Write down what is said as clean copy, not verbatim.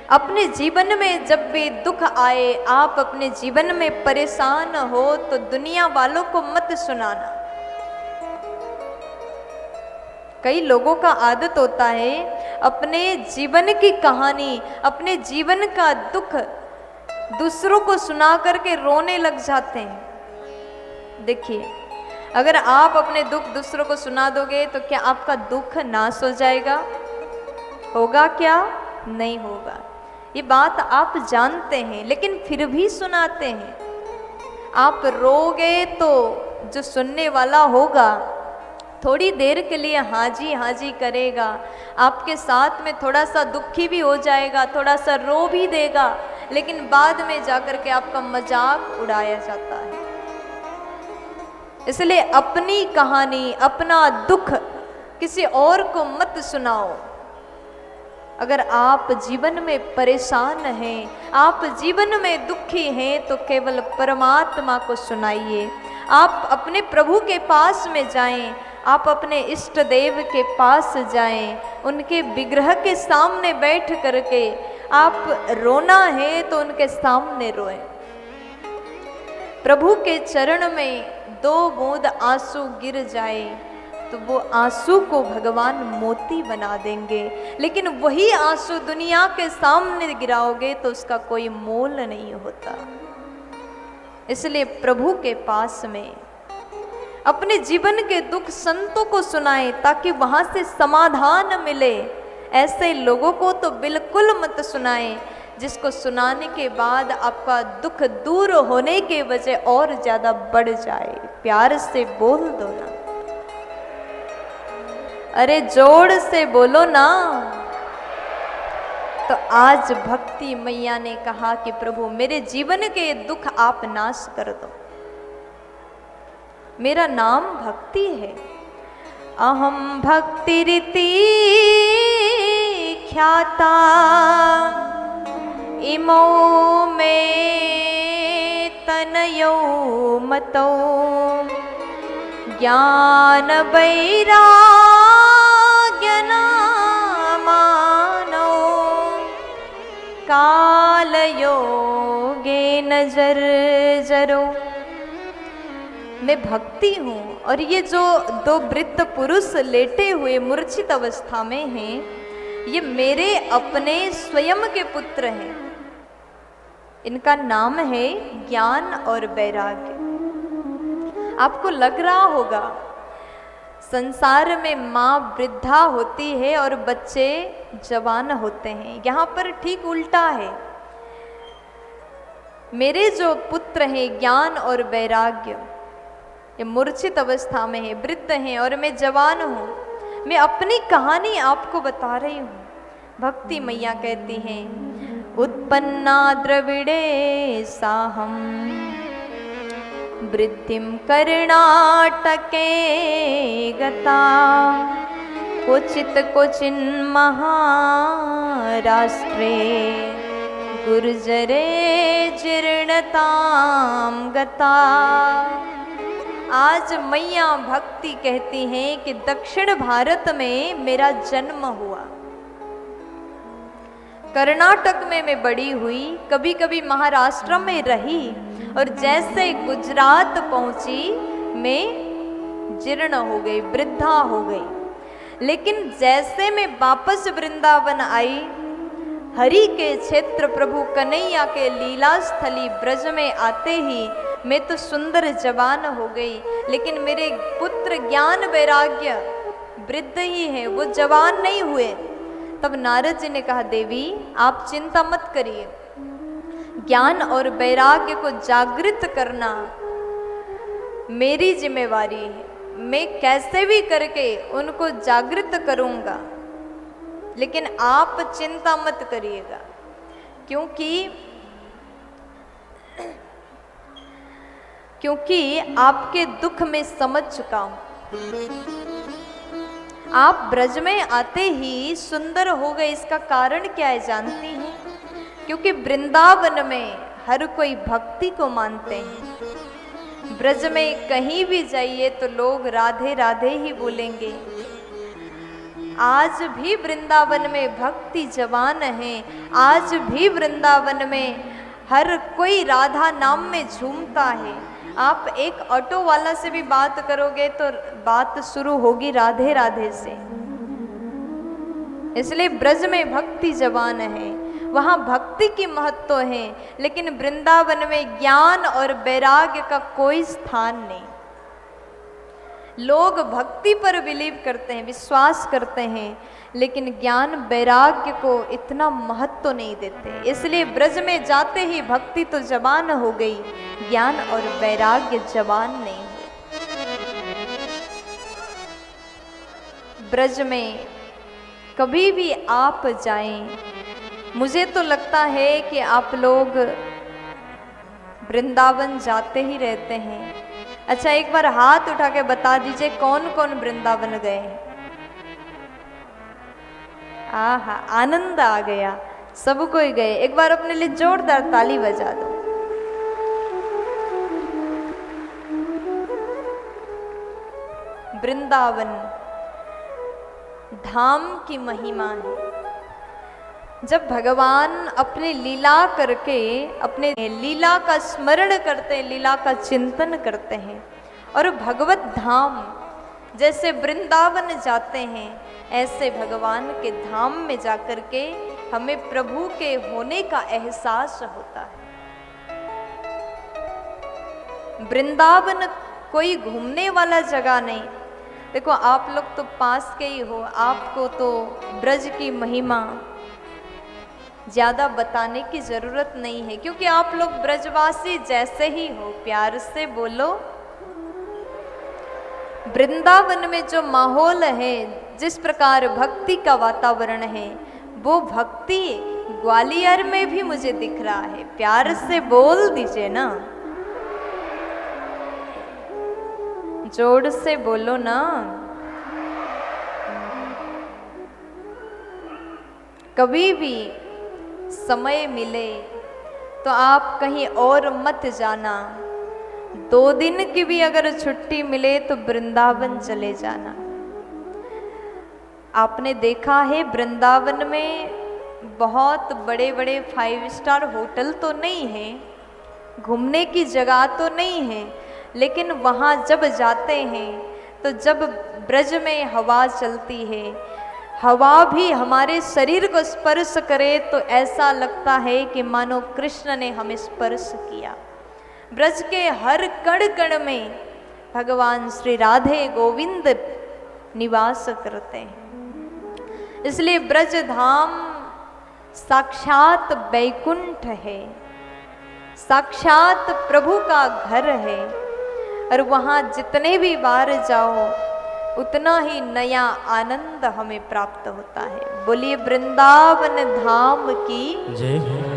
अपने जीवन में जब भी दुख आए, आप अपने जीवन में परेशान हो तो दुनिया वालों को मत सुनाना। कई लोगों का आदत होता है अपने जीवन की कहानी, अपने जीवन का दुख दूसरों को सुना करके रोने लग जाते हैं। देखिए, अगर आप अपने दुख दूसरों को सुना दोगे तो क्या आपका दुख नाश हो जाएगा? होगा क्या? नहीं होगा। ये बात आप जानते हैं, लेकिन फिर भी सुनाते हैं। आप रोगे तो जो सुनने वाला होगा थोड़ी देर के लिए हाँ जी करेगा, आपके साथ में थोड़ा सा दुखी भी हो जाएगा, थोड़ा सा रो भी देगा, लेकिन बाद में जाकर के आपका मजाक उड़ाया जाता है। इसलिए अपनी कहानी, अपना दुख किसी और को मत सुनाओ। अगर आप जीवन में परेशान हैं, आप जीवन में दुखी हैं, तो केवल परमात्मा को सुनाइए। आप अपने प्रभु के पास में जाएं, आप अपने इष्ट देव के पास जाएं, उनके विग्रह के सामने बैठ करके आप रोना है तो उनके सामने रोएं। प्रभु के चरण में 2 बूंद आंसू गिर जाए तो वो आंसू को भगवान मोती बना देंगे, लेकिन वही आंसू दुनिया के सामने गिराओगे तो उसका कोई मोल नहीं होता। इसलिए प्रभु के पास में अपने जीवन के दुख संतों को सुनाएं ताकि वहां से समाधान मिले। ऐसे लोगों को तो बिल्कुल मत सुनाएं जिसको सुनाने के बाद आपका दुख दूर होने के वजह और ज्यादा बढ़ जाए। प्यार से बोल दो ना, अरे जोर से बोलो ना। तो आज भक्ति मैया ने कहा कि प्रभु मेरे जीवन के दुख आप नाश कर दो। मेरा नाम भक्ति है। अहम भक्ति रीति ख्याता इमो में तनयो मतो ज्ञान वैराग्य नामानो काल योगे नजर जरो। मैं भक्ति हूँ और ये जो 2 वृद्ध पुरुष लेटे हुए मूर्छित अवस्था में हैं, ये मेरे अपने स्वयं के पुत्र हैं। इनका नाम है ज्ञान और वैराग्य। आपको लग रहा होगा संसार में माँ वृद्धा होती है और बच्चे जवान होते हैं, यहाँ पर ठीक उल्टा है। मेरे जो पुत्र हैं ज्ञान और वैराग्य, ये मूर्छित अवस्था में है, वृद्ध हैं और मैं जवान हूँ। मैं अपनी कहानी आपको बता रही हूँ। भक्ति मैया कहती हैं उत्पन्ना द्रविड़े साहम वृद्धिम कर्णाटके गता क्वचित क्वचिन महाराष्ट्रे गुर्जरे जीर्णताम गता। आज मैया भक्ति कहती हैं कि दक्षिण भारत में मेरा जन्म हुआ, कर्नाटक में मैं बड़ी हुई, कभी कभी महाराष्ट्र में रही और जैसे गुजरात पहुंची मैं जीर्ण हो गई, वृद्धा हो गई। लेकिन जैसे मैं वापस वृंदावन आई, हरि के क्षेत्र प्रभु कन्हैया के लीला स्थली ब्रज में आते ही मैं तो सुंदर जवान हो गई, लेकिन मेरे पुत्र ज्ञान वैराग्य वृद्ध ही हैं, वो जवान नहीं हुए। तब नारद जी ने कहा देवी आप चिंता मत करिए, ज्ञान और वैराग्य को जागृत करना मेरी जिम्मेवारी है। मैं कैसे भी करके उनको जागृत करूंगा, लेकिन आप चिंता मत करिएगा, क्योंकि आपके दुख में समझ चुका हूं। आप ब्रज में आते ही सुंदर हो गए, इसका कारण क्या है जानती हैं? क्योंकि वृंदावन में हर कोई भक्ति को मानते हैं। ब्रज में कहीं भी जाइए तो लोग राधे राधे ही बोलेंगे। आज भी वृंदावन में भक्ति जवान है, आज भी वृंदावन में हर कोई राधा नाम में झूमता है। आप एक ऑटो वाला से भी बात करोगे तो बात शुरू होगी राधे राधे से। इसलिए ब्रज में भक्ति जवान है, वहाँ भक्ति की महत्व है, लेकिन वृंदावन में ज्ञान और वैराग्य का कोई स्थान नहीं। लोग भक्ति पर बिलीव करते हैं, विश्वास करते हैं, लेकिन ज्ञान वैराग्य को इतना महत्व नहीं देते। इसलिए ब्रज में जाते ही भक्ति तो जवान हो गई, ज्ञान और वैराग्य जवान नहीं हुए। ब्रज में कभी भी आप जाएं, मुझे तो लगता है कि आप लोग वृंदावन जाते ही रहते हैं। अच्छा, एक बार हाथ उठा के बता दीजिए कौन कौन वृंदावन गए हैं। आहा, आनंद आ गया, सब कोई गए। एक बार अपने लिए जोरदार ताली बजा दो। वृंदावन धाम की महिमा है। जब भगवान अपने लीला करके अपने लीला का स्मरण करते हैं, लीला का चिंतन करते हैं और भगवत धाम जैसे वृंदावन जाते हैं, ऐसे भगवान के धाम में जाकर के हमें प्रभु के होने का एहसास होता है। वृंदावन कोई घूमने वाला जगह नहीं। देखो, आप लोग तो पास के ही हो, आपको तो ब्रज की महिमा ज़्यादा बताने की ज़रूरत नहीं है, क्योंकि आप लोग ब्रजवासी जैसे ही हो। प्यार से बोलो। वृंदावन में जो माहौल है, जिस प्रकार भक्ति का वातावरण है, वो भक्ति ग्वालियर में भी मुझे दिख रहा है। प्यार से बोल दीजिए ना, जोर से बोलो ना। कभी भी समय मिले तो आप कहीं और मत जाना। 2 दिन की भी अगर छुट्टी मिले तो वृंदावन चले जाना। आपने देखा है वृंदावन में बहुत बड़े बड़े 5 स्टार होटल तो नहीं है, घूमने की जगह तो नहीं है, लेकिन वहाँ जब जाते हैं तो जब ब्रज में हवा चलती है, हवा भी हमारे शरीर को स्पर्श करे तो ऐसा लगता है कि मानो कृष्ण ने हमें स्पर्श किया। ब्रज के हर कण कण में भगवान श्री राधे गोविंद निवास करते हैं। इसलिए ब्रज धाम साक्षात वैकुंठ है, साक्षात प्रभु का घर है, और वहाँ जितने भी बार जाओ उतना ही नया आनंद हमें प्राप्त होता है। बोलिए वृंदावन धाम की जय।